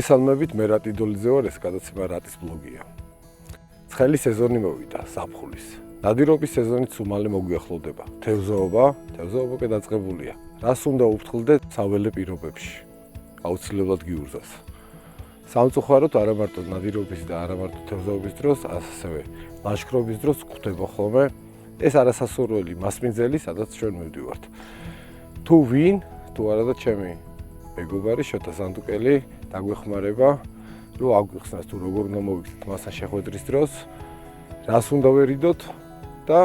მოგესალმებით, მე რატიდოლიძე ვარ, ეს გადაცემა რატის ბლოგია. ცხელი სეზონი მოვიდა, ზაფხულის. ნადირობის სეზონიც უმალე მოგვიახლოვდება. თევზაობა კი დაწყებულია. რას უნდა უფრთხილდეთ საველე პირობებში? აუცილებლად გიურზას. სამწუხაროდ არა მარტო ნადირობის და არა მარტო თევზაობის დროს, ასევე ლაშქრობის დროს გვხვდება ხოლმე ეს არასასურველი მასპინძელი, სადაც ჩვენ მივდივართ. თუ ვინ, თუ არა და ჩემი მეგობარი შოთა სანდუკელი დაგვეხმარება, რომ აგვიხსნას თუ როგორ უნდა მოვიქცეთ მასთან შეხვედრის დროს, რას უნდა ვერიდოთ და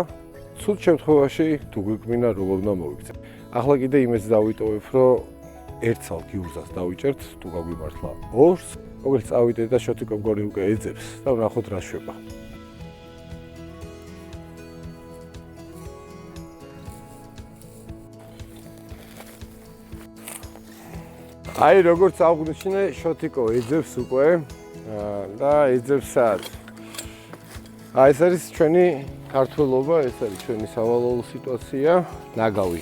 ცუდ შემთხვევაში თუ გვიკვინა როგორ უნდა მოვიქცეთ. ახლა კიდე იმედს დავიტოვებ, რომ ერთსალ გიურზას დავიჭერთ, თუ გაგვიმართლა ორს, როგორც წავიდეთ და შოთიკო მგონი უკვე ეძებს და ვნახოთ რა შვება. აი როგორც აღვნიშნე, შოთიკო ეძებს უკვე და ეძებს სად. აი ეს არის ჩვენი ქართველობა, ეს არის ჩვენი სავალალო სიტუაცია, ნაგავი.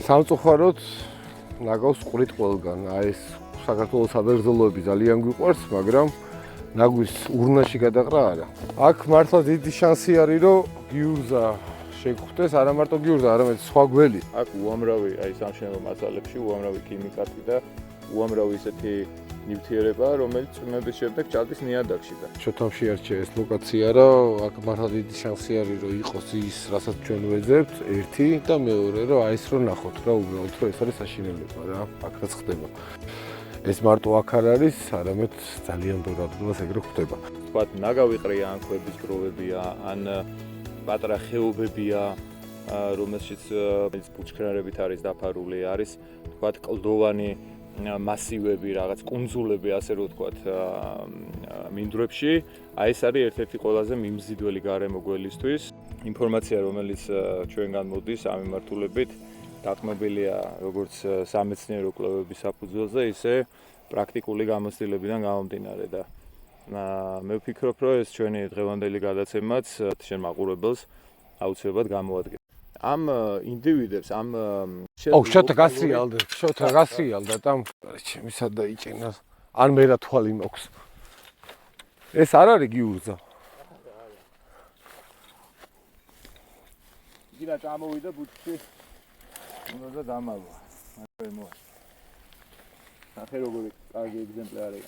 სამწუხაროდ ნაგავს ყვრით ყველგან. აი ეს საქართველოს საბერძოლოები ძალიან გვიყვარს, მაგრამ ნაგვის ურნაში გადაყრა არა. აქ მართლა დიდი შანსი არის, რომ გიურზა შეგხვდეს, არა მარტო გიურზა, არამედ სხვა გველი. აქ უამრავი აი სამშენებლო მასალებში უამრავი ქიმიკატი და უამრავი ისეთი ნივთიერება, რომელიც წვიმების შემდეგ ჭალდის ნიადაგში და შოთამ შეარჩია ეს ლოკაცია, რომ აქ მართლა დიდი შანსი არის, რომ იყოს ის, რასაც ჩვენ ვეძებთ, ერთი და მეორე, რომ აი ეს რო ნახოთ რა, უბრალოდ რომ ეს არის საშინელება რა, აქ რაც ხდება. ეს მარტო აქ არ არის, არამედ ძალიან ბევრ ადგილას ეგრე ხდება. თქვათ ნაგავი ყრია, ან ქვების გროვებია, ან პატარა ხეობებია, რომელშიც ბუჩქნარებით არის დაფარული, არის თქვათ კლდოვანი მასივები, რაღაც კუნძულები, ასე რომ ვთქვათ, მინდვრებში. აი ეს არის ერთ-ერთი ყველაზე მიმზიდველი გარემო გველისთვის. ინფორმაცია, რომელიც ჩვენგან მოდის ამ მიმართულებით, დაყრდნობილია როგორც სამეცნიერო კვლევების საფუძველზე, ისე პრაქტიკული გამოცდილებიდან გამომდინარე და მე ვფიქრობ, რომ ეს ჩვენი დღევანდელი გადაცემაც შენ მაყურებელს აუცილებლად გამოადგება. ამ ინდივიდებს, ამ შოთა გასრიალდა და ჩემისა დაიჭენა. ან მე რა თვალი მაქვს. ეს არ არის გიურზა. იგივე წამოვიდა ბუჩქი. უნდა დამალვა. მე მოვა. ახლა როგორი კარგი ეგზემპლარია.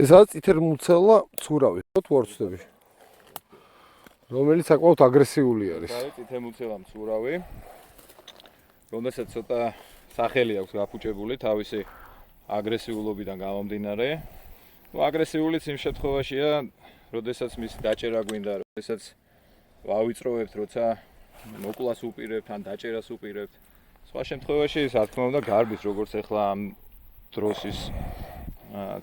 ეს არის წითელმუცელა ცურავი, თორცდები. რომელიც საკმაოდ აგრესიული არის. არის წითელმუცელა მცურავი, რომელსაც ცოტა სახელი აქვს გაფუჭებული თავისი აგრესიულობიდან გამომდინარე. აგრესიულიც იმ შემთხვევაშია, როდესაც მისი დაჭერა გვინდა, როდესაც ვავიწროვებთ, როცა მოკლას უპირებთ ან დაჭერას უპირებთ. სხვა შემთხვევაში, რა თქმა უნდა, გარბის, როგორც ახლა ამ დროს ის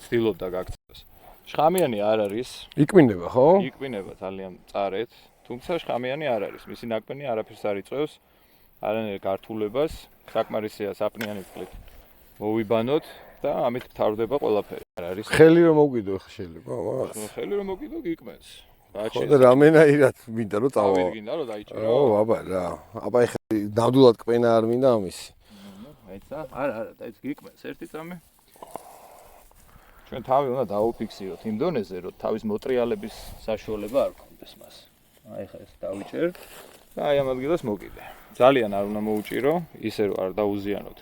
ცდილობდა გაქცევას. შხამიანი არ არის. იკვინება, ხო? იკვინება ძალიან მწარედ, თუმცა შხამიანი არ არის. მისი ნაკბენი არაფერს არ იწვევს, არანაირ გართულებას, საკმარისია საპნიანი წყლით მოვიბანოთ და ამით მთავრდება ყველაფერი. არ არის. ხელი რომ მოვიდო ხა შეიძლება, მას. ხელი რომ მოვიდო გიკმენს. ხო და რამენაირად მინდა რომ წავა. მინდა რომ დაიჭერო. ო, აბა რა. აბა ეხლა ნამდვილად კპენა არ მინდა ამისი. აიცა, არა, დაიც გიკმენს ერთი წამი. ჩვენ თავი უნდა დაუფიქსიროთ იმ დონეზე, რომ თავის მოტრიალების საშუალება არ გქონდეს მას. აი ხა ეს დავიჭერთ და აი ამ ადგილას მოკიდე. ძალიან არ უნდა მოუჭირო, ისე რომ არ დაუზიანოთ.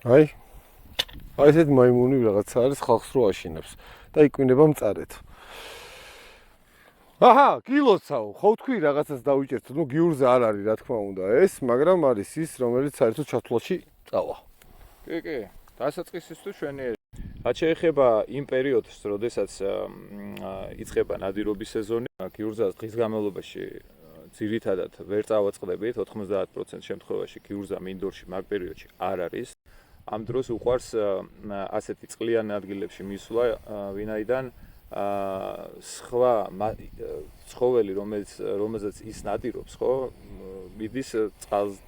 აი ესეთ მაიმუნი რაღაცა არის, ხალხს რო აშინებს და იკვინება მწარედ. აჰა, კილოცაო, ხო თქვი რაღაცას დავიჭერთ, ნუ გიურზა არ არის, რა თქმა უნდა, ეს, მაგრამ არის ის, რომელიც საერთოდ ჩათვლაში წავა. კი, დასაწყისისთვის შვენიერი. რაც შეეხება იმ პერიოდს, როდესაც იწყება ნადირობის სეზონი, გიურზას დღის განმავლობაში ძირითადად ვერ წავაწყდებით, 90% შემთხვევაში გიურზა მინდორში მაგ პერიოდში არ არის. ამ დროს უყვარს ასეთი წყლიან ადგილებში მისვლა, ვინაიდან სხვა ცხოველი, რომელზეც ის ნადირობს, ხო, მიდის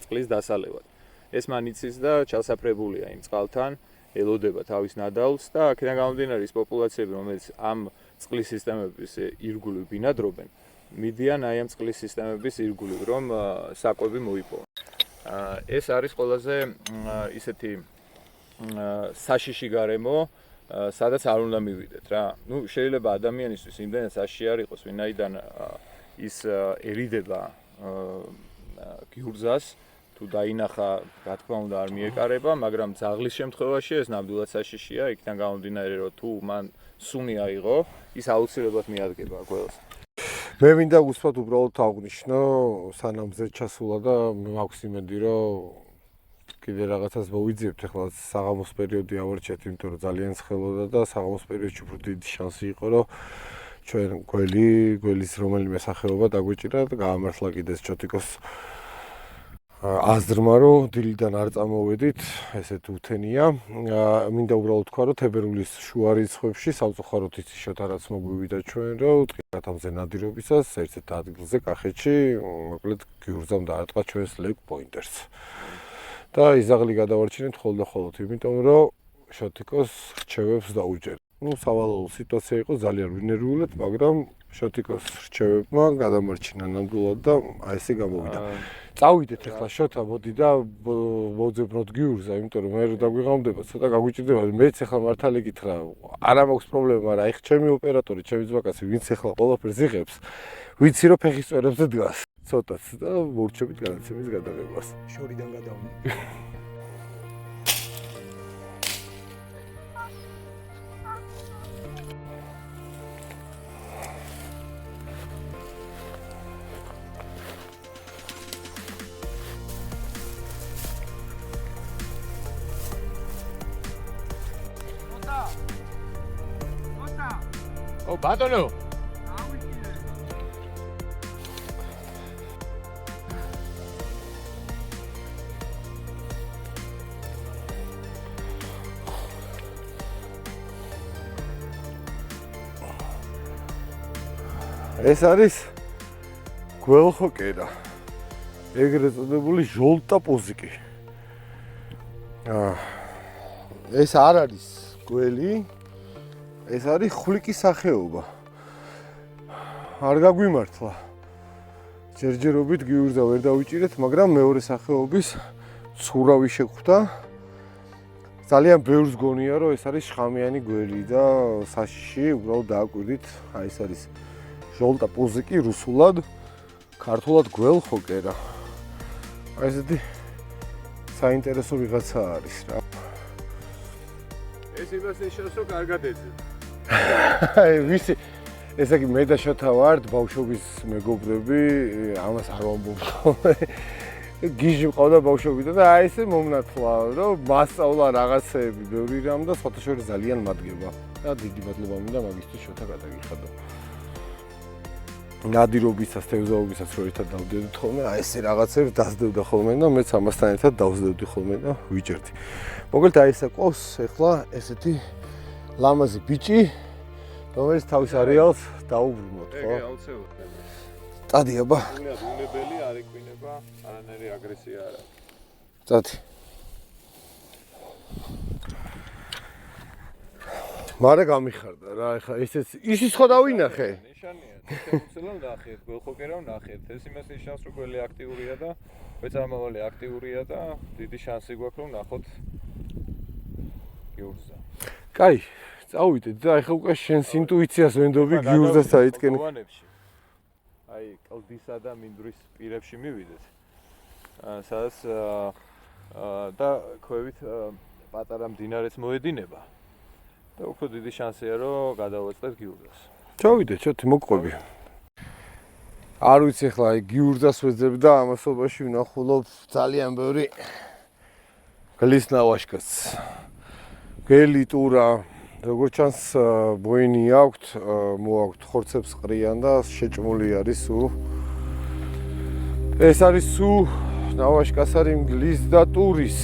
წყლის დასალევად. ეს მან იცის და ჩასაფრებულია იმ წყალთან. ელოდება თავის ნადავლს და აქედან გამომდინარე ის პოპულაციები, რომელიც ამ წყლის სისტემების ირგვლივ ბინადრობენ, მიდიან აი ამ წყლის სისტემების ირგვლივ, რომ საკვები მოიპოვონ. ეს არის ყველაზე ისეთი საშიში გარემო, სადაც არ უნდა მივიდეთ რა. ნუ შეიძლება ადამიანისთვის იმდენად საშიში არ იყოს, ვინაიდან ის ერიდება გიურზას, თუ დაინახა, რა თქმა უნდა არ მიეკარება, მაგრამ ძაღლის შემთხვევაში ეს ნამდვილად საშიშია, იქიდან გამომდინარე, რომ თუ მან სუნი აიღო, ის აუცილებლად მიადგება ყველას. მე მინდა უსვათ უბრალოდ აღვნიშნო, სანამ ზე ჩასულა და მაქვს იმედი, რომ კიდე რაღაცას მოვიძიებთ, ახლა საღამოს პერიოდი ავარჩიეთ, იმიტომ რომ ძალიან ცხელოდა და საღამოს პერიოდში უფრო დიდი შანსი იყო, რომ ჩვენ გველის რომელიმე სახეობა დაგვეჭირა და გაამართლა კიდეს ჩოტიკოს აზრმა, რომ დილიდან არ წამოვედით, ესეთ უთენია. მინდა უბრალოდ თქვა, რომ თებერვლის შუა რიცხვებში სამწუხაროდ იცი შოთა რაც მოგვივიდა ჩვენ, რომ დღეათამზე ნადირობისას ერთ-ერთ ადგილზე კახეთში, მოკლედ გიურზამ დაარტყა ჩვენს ლეგ პოინტერს. და იზაღლი გადავარჩინეთ ხოლმე, იმიტომ რომ შოტიკოს რჩევებს დაუჯერეთ. სავალალო სიტუაცია იყო ძალიან ვინერვულად, მაგრამ შოტიკოს რჩევებმა გადამარჩინა ნამდვილად და აი ესე გამოვიდა. წავიდეთ ახლა შოთა, მოდი და მოვძებნოთ გიურზა, იმიტომ რომ მე რო დაგვიღამდება, ცოტა გაგვიჭირდება. მეც ახლა მართალი გითხრა, არა მაქვს პრობლემა, მაგრამ აი ჩემი ოპერატორი, ჩემი ძმაკაცი, ვინც ახლა ყველაფერს იღებს, ვიცი რომ ფეხის წვერებზე დგას. ცოტაც და მორჩებით განაცემის გადაღებას. შორიდან გადავნა. ო ბატონო ეს არის გველხოკერა, ეგრეთ წოდებული ჟოლტა პოზიკი. ეს არ არის გველი, ეს არის ხვლიკის სახეობა. არ გაგვიმართლა. ჯერჯერობით გიურზა ვერ დავიჭირეთ, მაგრამ მეორე სახეობის ცურავი შეგვხვდა. ძალიან ბევრს გონია, რომ ეს არის შხამიანი გველი და საშიში, უბრალოდ დააკვირდით, აი ეს არის ჟოლტა პოზიკი რუსულად, ქართულად გველხოკერა. აი ესეთი საინტერესო ვიღაცა არის რა. ეს იმას ნიშნავს, რომ კარგად ეძებ. ვიცი, ესე იგი მე და შოთა ვართ, ბავშვობის მეგობრები, ამას არ ვამბობ. გიჟი მყავდა ბავშვობიდან და აი ესე მომნათლა, რომ მასწავლა რაღაცეები ბევრი რამ და სხვათა შორის ძალიან მადგება. და დიდი მადლობა მინდა მაგისთვის შოთა გადაგიხადო. ნადირობისას, თევზაობისას რო ერთად დავდევდით ხოლმე, აი ესე რაღაცებს დასდევდა ხოლმე და მეც ამასთან ერთად დავსდევდი ხოლმე და ვიჭერდი. მოკლედ აი ესე ყავს ახლა ესეთი ლამაზი ბიჭი, რომელიც თავის არეალს დაუბრუნოთ, ხო? ეგ აუცილებლად. წადი აბა. უნებელი არ ეკვინება, არანაირი აგრესია არ აქვს. წადი. მარა გამიხარდა რა, ეხლა ისიც ხო დავინახე. ნიშანია, თეთრ ნახეთ, გველხოკერა ნახეთ. ეს იმას ნიშნავს, რომ გველი აქტიურია და მეწარმავალი აქტიურია და დიდი შანსი გვაქვს, რომ ნახოთ გიურზა. კაი, წავიდეთ და ეხლა უკვე შენს ინტუიციას ვენდობი გიურზას საიტკენ. აი, კლდისა და მინდვრის პირებში მივიდეთ. სადაც და ქვევით პატარა მდინარეც მოედინება. და უფრო დიდი შანსია, რომ გადავაწყდეთ გიურზას. ჩავიდეთ, ჩათი მოყვები. არ ვიცი ახლა აი გიურზას ვეძებ და ამასობაში ვნახულობ ძალიან ბევრი გლის ნავაშკაც. გელი ტურა, როგორც ჩანს ბოინი აქვთ, მოაქვთ ხორცებს ყრიან და შეჭმული არის სულ. ეს არის სულ ნავაშკას არის გლის და ტურის.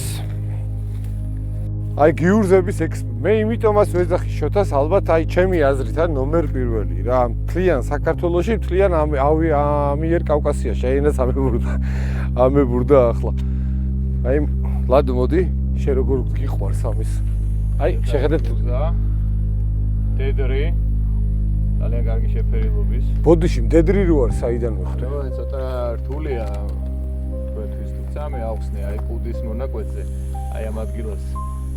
აი გიურზების მე იმიტომაც ვეძახი შოთას ალბათ აი ჩემი აზრით არის ნომერ პირველი რა. მთლიან საქართველოში, მთლიან ამიერ კავკასიაში, აი ენას ამებურდა ახლა. აი ლადო მოდი, შენ როგორ გიყვარს ამის. აი შეხედეთ დედრი ძალიან კარგი შეფერილობის. ბოდიში მდედრი რო არის, საიდან ვიხდე? ნუ ცოტა რთულია თქვენთვის, თუმცა მე ავხსნე აი ყუდის მონაკვეთზე, აი ამ ადგილას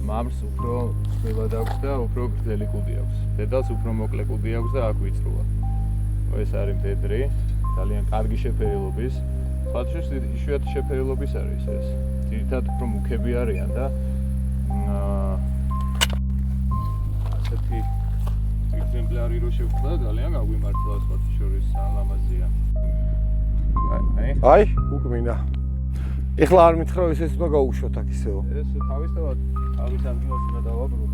მამრს უფრო ხილად აქვს და უფრო გრძელი კუდი აქვს. დედალს უფრო მოკლე კუდი აქვს და აქ ვიწროა. ეს არის მდედრი, ძალიან კარგი შეფერილობის. სხვადასხვა იშვიათი შეფერილობის არის ეს. ძირითადად უფრო მუქები არიან და ასეთი ეგზემპლარი რო შევხვდა ძალიან გაგვიმართლა სხვათა შორის ლამაზია. აი, უკმინა. ეხლა არ მითხრა ეს უნდა გაუშვოთ აქ ისეო. ეს თავისთავად თავის ადგილას უნდა დავაბრუნოთ.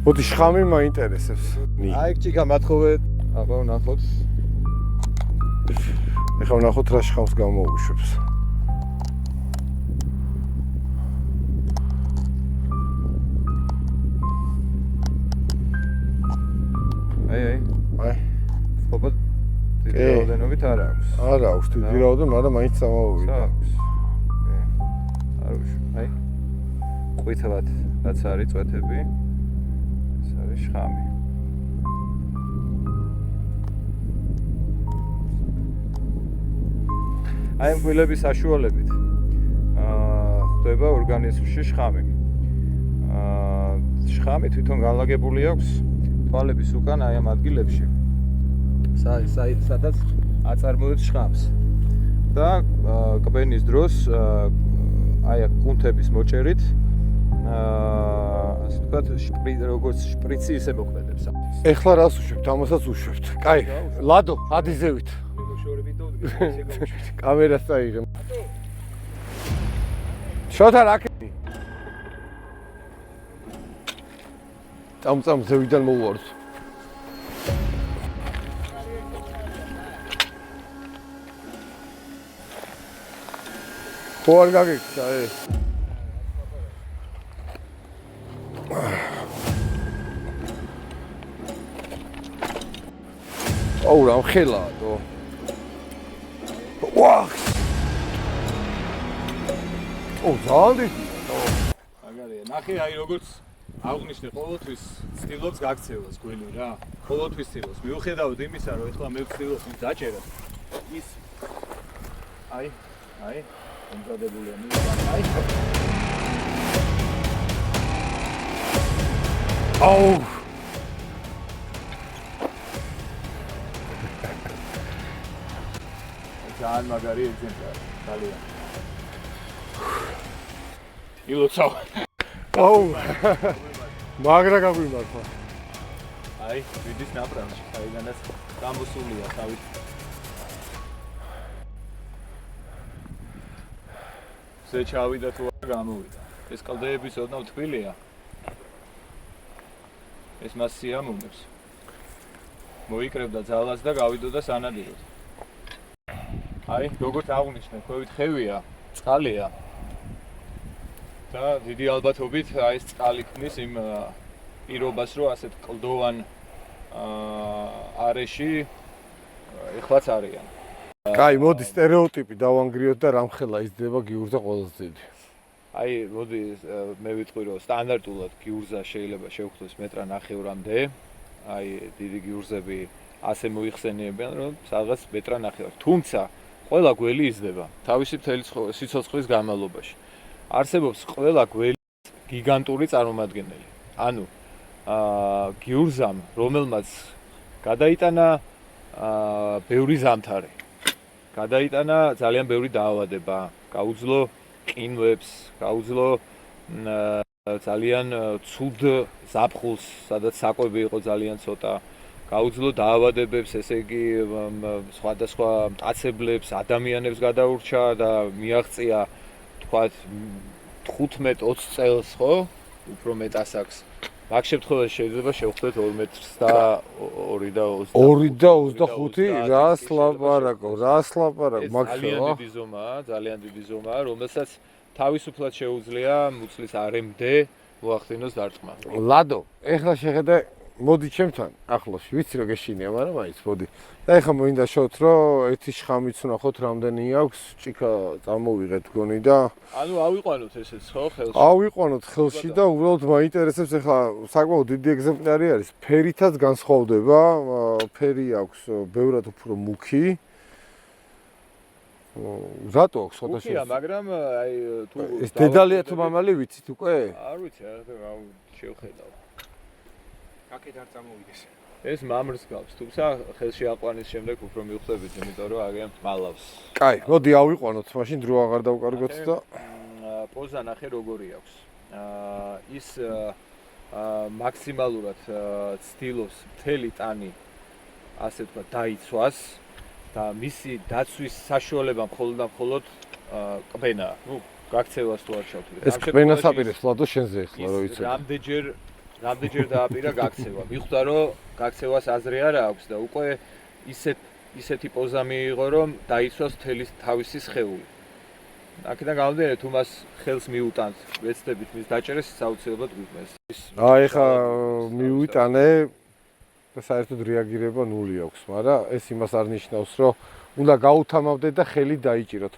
მოდი შხამი მაინტერესებს. აი, ჭიქა მათხოვე, აბა ვნახოთ. ეხლა ვნახოთ რა შხამს გამოუშვებს. აი. ხობა დიდი რაოდენობით არ აქვს. არა აქვს დიდი რაოდენობით, მაგრამ მაინც სამოვიდა. არ ვიშ. აი. ყვითლად რაც არის წვეთები. ეს არის შხამი. აი ამ გვილების საშუალებით ხდება ორგანიზმში შხამი. შხამი თვითონ განლაგებული აქვს თვალების უკან აი ამ ადგილებში. სადაც აწარმოებს შხამს. და კბენის დროს აი აქ კუნთების მოჭერით ასე ვთქვათ როგორც შპრიცი ისე მოქმედებს. ეხლა რას უშვებთ? ამასაც უშვებთ. კაი, ლადო, ადიზევით. კამერას წაიღე. შოთა რაკეტი. წამწამ ზევიდან მოვუარს. ხო არ გაგიქცა ეს. აუ რა მხელაა თო. ვახ. ო ზალდი. მაგარია. ნახე აი როგორც აღნიშნე ყოველთვის ცდილობს გაქცევას გველი რა. ყოველთვის ცდილობს. მიუხედავად იმისა, რომ ეხლა მე ვცდილობ ის დაჭერა. ის აი მომზადებულია აი. აუ. ძალიან მაგარი ეგზემპლარი. ძალიან. ილოცავ. აუ. მაგრა გაგვიმართლა. აი, ვიდის ნაპრალში, საიდანაც გამოსულია თავის. ზე ჩავიდა თუ არ გამოვიდა. ეს კლდეების ოდნავ თბილია. ეს მას სიამოვნებს. მოიკრებდა ძალას და გავიდოდა სანადიროდ. აი, როგორც აღნიშნე, ქვევით ხევია, წყალია. და დიდი ალბათობით აი ეს წყალი ქმნის იმ პირობას, რომ ასეთ კლდოვან არეში ეხლაც არიან. კაი, მოდი სტერეოტიპი დავანგრიოთ და რამხელა იზრდება გიურზა ყველაზე დიდი. აი, მოდი მე ვიტყვი, რომ სტანდარტულად გიურზა შეიძლება შევხვდეს მეტრ-ნახევრამდე. აი, დიდი გიურზები ასე მოიხსენიებიან, რომ სადღაც მეტრ-ნახევარი. თუმცა, ყველა გველი იზრდება თავისი მთელი სიცოცხლის განმავლობაში. არსებობს ყველა გველის გიგანტური წარმომადგენელი. ანუ გიურზამ, რომელმაც გადაიტანა ბევრი ზამთარი, გადაიტანა ძალიან ბევრი დაავადება, გაუძლო ყინვებს, გაუძლო ძალიან ცუდ ზაფხულს, სადაც საკვები იყო ძალიან ცოტა, გაუძლო დაავადებებს, ესე იგი სხვადასხვა მტაცებლებს, ადამიანებს გადაურჩა და მიაღწია თქვათ 15-20 წელს, ხო? უფრო მეტას აქვს. მაგ შემთხვევაში შეიძლება შევხვდეთ 2 მეტრს და 2.25 რას ლაპარაკო, მაგ ძალიან დიდი ზომაა, რომელსაც თავისუფლად შეუძლია მუცლის არემდე მოახდინოს დარტყმა. ლადო, ეხლა შეხედე მოდი ჩემთან ახლოში, ვიცი რომ გეშინია, მაგრამ მაინც მოდი. და ეხლა მოინდა შოთ, რომ ერთი შხამიც ვნახოთ რამდენი აქვს, ჭიქა წამოვიღეთ გონი და ანუ ავიყვანოთ ესეც ხო ხელში. ავიყვანოთ ხელში და უბრალოდ მაინტერესებს ეხლა საკმაოდ დიდი ეგზემპლარი არის. ფერითაც განსხვავდება, ფერი აქვს ბევრად უფრო მუქი. რატო აქვს სხვადასხვა? უკია, მაგრამ აი თუ ეს დედალია თუ მამალი ვიცით უკვე? არ ვიცი, რა შევხედავ. აქეთ არ წამოვიდეს. ეს მამრს გავს, თუმცა ხელში აყვანის შემდეგ უფრო მივხვდებით, იმიტომ რომ აგენ მალავს. კაი, მოდი ავიყვანოთ, მაშინ დრო აღარ დავკარგოთ და პოზა ნახე როგორი აქვს. ის მაქსიმალურად ცდილობს მთელი ტანი ასე თქვა დაიცვას და მისი დაცვის საშუალება მხოლოდ ყბენა. ნუ გაქცევას თუ არ ჩავთვლით. ეს ყბენას აპირებს ლადო შენზე ახლა რო იცი. რამდენჯერ დააპირა გაქცევა. მიხვდა რომ გაქცევას აზრი არ აქვს და უკვე ისეთი პოზა მიიღო რომ დაიცვას მთელი თავისი სხეული. აქედან გამომდინარე თუ მას ხელს მიუტანს ვეცდებით მის დაჭერას საუცილებლად გვიყვეს. აი ხა მიუიტანე და საერთოდ რეაგირება ნული აქვს, მაგრამ ეს იმას არ ნიშნავს, რომ უნდა გაუთავმავდეთ და ხელი დაიჭიროთ.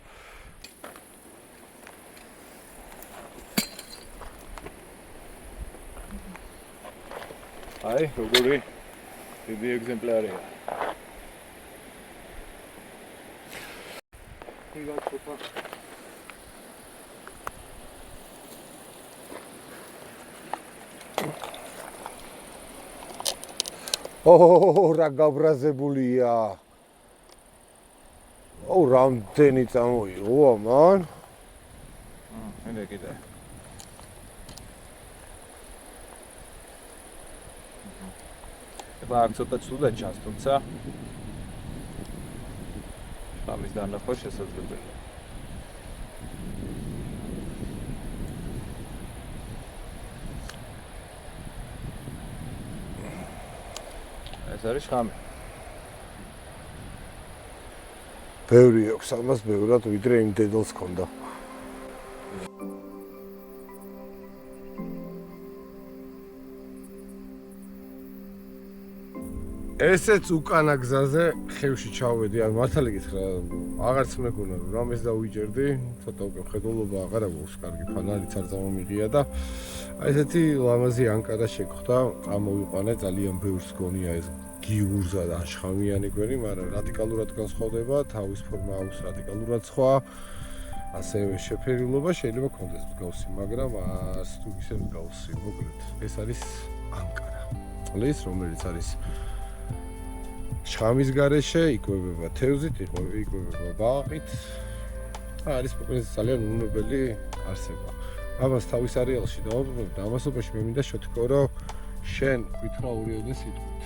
აი, როგორი დიდი ეგზემპლარია. რა გაბრაზებულია. რამდენი წამოიღო ამან? მე კიდე. ება აქ ცოტა ცუდა ჩანს, თუმცა ამის დანახვა შესაძლებელია. ეს არის ხამი. ბევრი აქვს ამას ბევრად ვიდრე იმ დედალს ქონდა. ესეც უკანა გზაზე ხევში ჩავედი, ან მართალი გითხრა, აღარც მეგონა რომ რამეს დავიჯერდი, ცოტა უკვე მხედველობა აღარ აქვს, კარგი ფანარიც არ წამომიღია და აი ესეთი ლამაზი ანკარა შეგხვდა, ამოვიყვანე, ძალიან ბევრს გონია ეს გიურზა და შხამიანი გვერი, მაგრამ რადიკალურად განსხვავდება, თავის ფორმა აქვს რადიკალურად სხვა, ასევე შეფერილობა შეიძლება კონდეს მსგავსი, მაგრამ არც თუ ისე მსგავსი, მოკლედ, ეს არის ანკარა. ყლის, რომელიც არის შხამის გარეშე, იკვებება თევზით, იკვებება ბაყით. არის მოკლედ ძალიან უნებელი არსება. ამას თავის არეალში დავაბრუნებ და ამასობაში მე მინდა შეთქო, რომ შენ ვითხრა ორიოდე სიტყვით.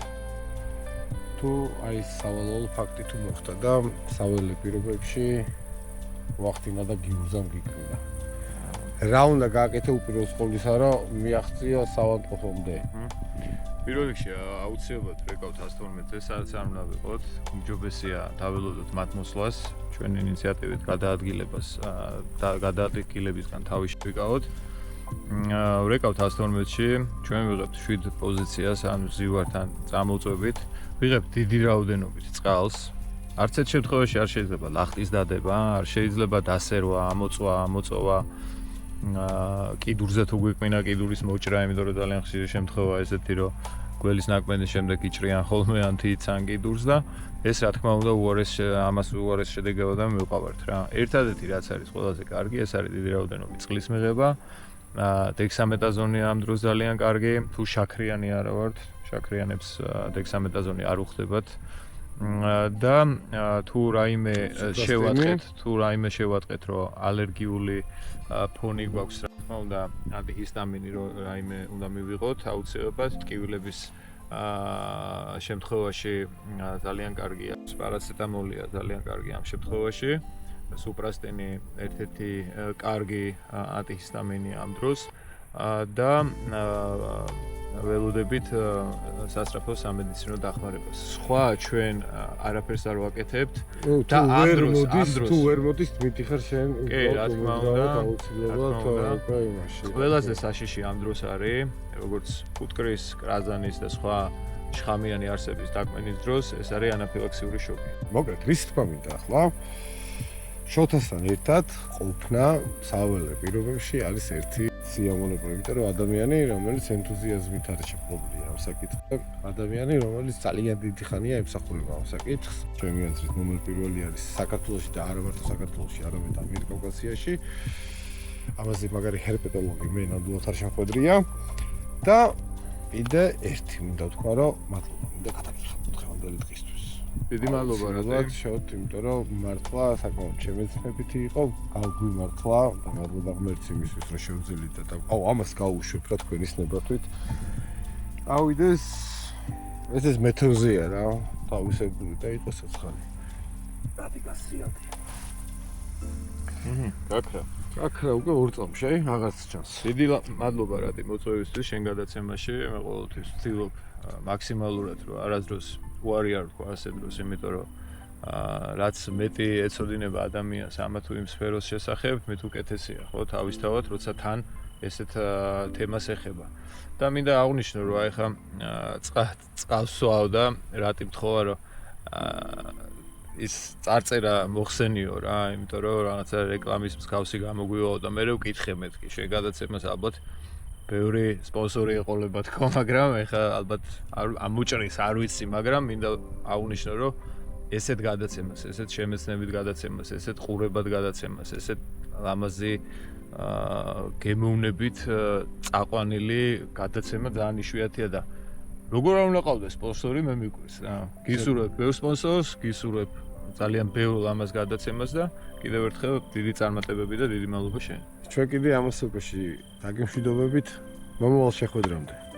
თუ აი სავალალო ფაქტი თუ მოხდა და საველე პირობებში ვახტინა და გიურზამ გიკრინა. რა უნდა გააკეთე უპირველეს ყოვლისა, რომ მიაღწია საავადმყოფომდე? პირველ რიგში აუცილებლად რეკავთ 112-ზე, სადაც არ უნდა ვიყოთ, უმჯობესია დაველოდოთ მათ მოსვლას, ჩვენ ინიციატივით გადაადგილებას და გადაადგილებისგან თავის ვიკავოთ. რეკავთ 112-ში, ჩვენ ვიღებთ 7 პოზიციას, ან ვზივართ, ან წამოწვევით, ვიღებთ დიდი რაოდენობით წყალს. არც ერთ შემთხვევაში არ შეიძლება ლახტის დადება, არ შეიძლება დასერვა, ამოწვა, კიდურზე თუ გვიყვინა კიდურის მოჭრა, იმიტომ რომ ძალიან ხშირი შემთხვევაა ესეთი, რომ გველის ნაკმენის შემდეგ იჭრიან ხოლმე ან თიცან კიდურს და ეს რა თქმა უნდა ამას უარეს შედეგებად მივყავართ რა. ერთადერთი რაც არის ყველაზე კარგი, ეს არის დიდი რაოდენობით წყლის მიღება. დექსამეტაზონი ამ დროს ძალიან კარგი, თუ შაქრიანი არა ვართ, შაქრიანებს დექსამეტაზონი არ უხდებათ. და თუ რაიმე შევატყეთ, რომ ალერგიული ფონი გვაქვს, რა თქმა უნდა, ანტიჰისტამინი რაიმე უნდა მივიღოთ, აუცილებლად ტკივილების შემთხვევაში ძალიან კარგია. პარაცეტამოლია ძალიან კარგია ამ შემთხვევაში. სუპრასტენი ერთ-ერთი კარგი ანტიჰისტამინი ამ დროს და ველოდებით სასწრაფო სამედიცინო დახმარებას. სხვა ჩვენ არაფერს არ ვაკეთებთ და ამ დროს თუ ვერ მოდის მითიხარ შენ კი, რა თქმა უნდა, აუცილებლად უკვე იმაში. ყველაზე საშიში ამ დროს არის, როგორც ფუტკრის, კრაზანის და სხვა შხამიანი არსების დაკმენის დროს, ეს არის ანაფილაქსიური შოკი. მოკლედ, რის თქმა მინდა ახლა შოთასთან ერთად ყოფნა საველე პირობებში არის ერთი სიამოვნება, იმიტომ რომ ადამიანი, რომელიც ენთუზიაზმით არის შეფლობილი ამ საკითხზე, ადამიანი, რომელიც ძალიან დიდი ხანია ემსახურება ამ საკითხს. ჩემი აზრით, ნომერ პირველი არის საქართველოში და არა მარტო საქართველოში, არამედ ამიერკავკასიაში. ამაზე მაგარი ჰერპეტოლოგი მე ნამდვილად არ შემხვედრია და კიდე ერთი მინდა ვთქვა, რომ მადლობა, მინდა გადაგიხადოთ დღევანდელი დღისთვის. დიდი მადლობა რადგან შევთ, იმიტომ რომ მართლა საკმაოდ შემეცნებითი იყო, გავგვიმართლა და მადლობა ღმერთს იმისთვის, რომ შევძელით და ამას გავუშვებ რა თქვენის ნებართვით. ავიდეს ეს მეთოზეა რა, თავისებური და იყოს საცხალი. რადიკასიადი. გაქრა. აკრა უკვე 2 წამში, რაღაც ჩანს. დიდი მადლობა რატი მოწვევისთვის შენ გადაცემაში. მე ყოველთვის ვცდილობ მაქსიმალურად რომ არასდროს უარი არ ვქვა ასეთ დროს, იმიტომ რომ რაც მეტი ეცოდინება ადამიანს ამა თუ იმ სფეროს შესახებ, მით უკეთესია, ხო, თავისთავად, როცა თან ესეთ თემას ეხება. და მინდა აღვნიშნო, რომ აი ხა წყალს ვსვავ და რატი მთხოვა, რომ ის წარწერა მოხსენიო რა, იმიტომ რომ რაღაცა რეკლამის მსგავსი გამოგვივალო და მე ვკითხე მეთქი, შენ გადაცემას ალბათ ბევრი სპონსორი ეყოლება თქო, მაგრამ ეხა ალბათ ამ უჭრის არ ვიცი, მაგრამ მინდა აღვნიშნო, რომ ესეთ გადაცემას, ესეთ შემეცნებით გადაცემას, ესეთ ყურებად გადაცემას, ესეთ ლამაზი გემოვნებით წაყვანილი გადაცემა ძალიან იშვიათია და როგორ არ უნდა ყავდეს სპონსორი, მე მიგვირს რა. გისურვებ ბევრ სპონსორს, გისურვებ ძალიან ბევრ ლამაზ გადაცემას და კიდევ ერთხელ დიდი წარმატებები და დიდი მადლობა შენ. ჩვენ კიდე ამასობაში დაგემშვიდობებით მომავალ შეხვედრამდე.